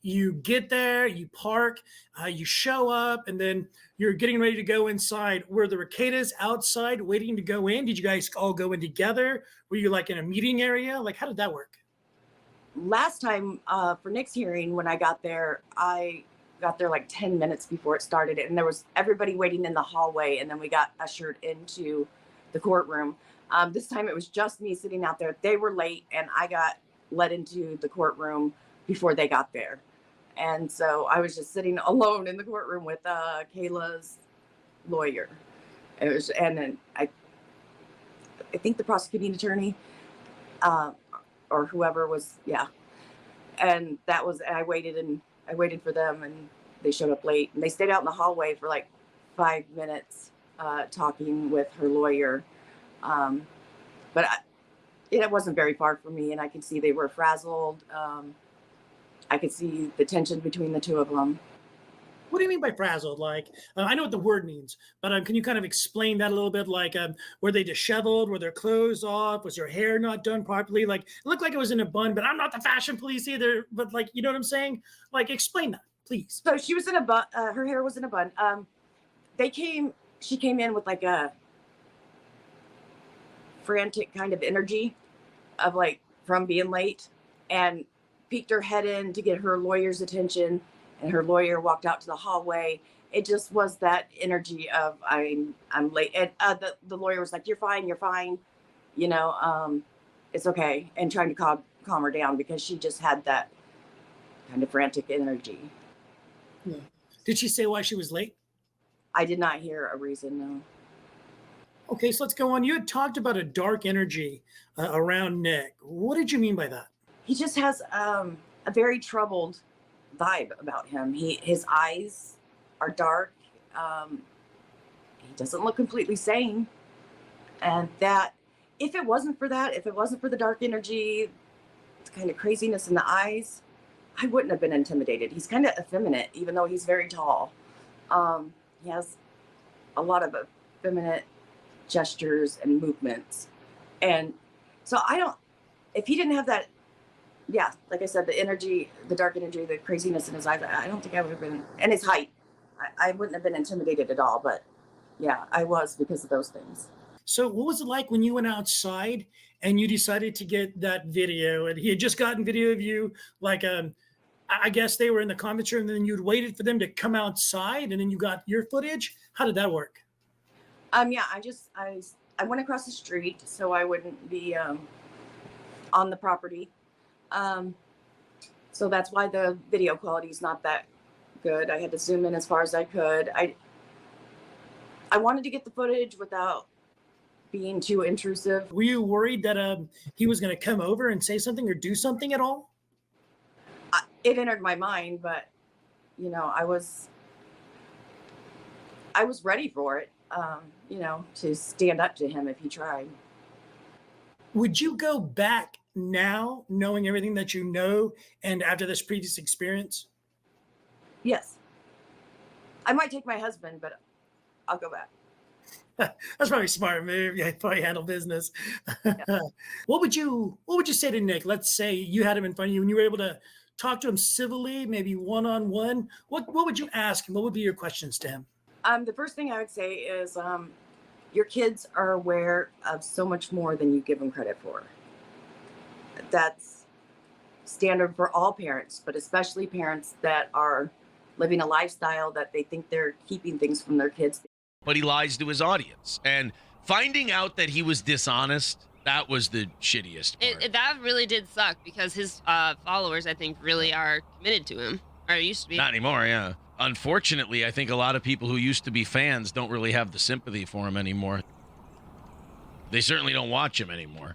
you get there, you park, you show up, and then you're getting ready to go inside. Were the Rekietas outside waiting to go in? Did you guys all go in together? Were you like in a meeting area? Like, how did that work? Last time for Nick's hearing, when I got there, I got there like 10 minutes before it started, and there was everybody waiting in the hallway, and then we got ushered into the courtroom. This time it was just me sitting out there. They were late, and I got led into the courtroom before they got there. And so I was just sitting alone in the courtroom with Kayla's lawyer. And then I think the prosecuting attorney or whoever was, yeah. And I waited for them, and they showed up late, and they stayed out in the hallway for like 5 minutes talking with her lawyer. But it wasn't very far from me, and I could see they were frazzled. I could see the tension between the two of them. What do you mean by frazzled? Like, I know what the word means, but can you kind of explain that a little bit? Like, were they disheveled? Were their clothes off? Was their hair not done properly? Like, it looked like it was in a bun, but I'm not the fashion police either. But like, you know what I'm saying? Like, explain that, please. So she was in a bun. Her hair was in a bun. She came in with like a frantic kind of energy of like from being late, and peeked her head in to get her lawyer's attention, and her lawyer walked out to the hallway. It just was that energy of I'm late, and the lawyer was like, you're fine, you know, it's okay, and trying to calm her down, because she just had that kind of frantic energy. Yeah. Did she say why she was late? I did not hear a reason, no. Okay, so let's go on. You had talked about a dark energy around Nick. What did you mean by that? He just has a very troubled vibe about him. His eyes are dark. He doesn't look completely sane. And that, if it wasn't for the dark energy, the kind of craziness in the eyes, I wouldn't have been intimidated. He's kind of effeminate, even though he's very tall. He has a lot of effeminate gestures and movements. And so if he didn't have that, yeah, like I said, the energy, the dark energy, the craziness in his eyes, I don't think I would have been, and his height, I wouldn't have been intimidated at all. But yeah, I was, because of those things. So what was it like when you went outside and you decided to get that video, and he had just gotten video of you, like, I guess they were in the conference room, and then you'd waited for them to come outside, and then you got your footage? How did that work? Yeah, I went across the street so I wouldn't be on the property. So that's why the video quality is not that good. I had to zoom in as far as I could. I wanted to get the footage without being too intrusive. Were you worried that he was going to come over and say something or do something at all? It entered my mind, but you know, I was ready for it. You know, to stand up to him if he tried. Would you go back now, knowing everything that you know, and after this previous experience? Yes. I might take my husband, but I'll go back. That's probably a smart move. Yeah, probably handle business. Yeah. What would you say to Nick? Let's say you had him in front of you and you were able to talk to him civilly, maybe one-on-one. What would you ask him? What would be your questions to him? The first thing I would say is your kids are aware of so much more than you give them credit for. That's standard for all parents, but especially parents that are living a lifestyle that they think they're keeping things from their kids. But he lies to his audience. And finding out that he was dishonest, that was the shittiest part. That really did suck, because his followers, I think, really are committed to him. Or used to be. Not anymore, yeah. Unfortunately, I think a lot of people who used to be fans don't really have the sympathy for him anymore. They certainly don't watch him anymore.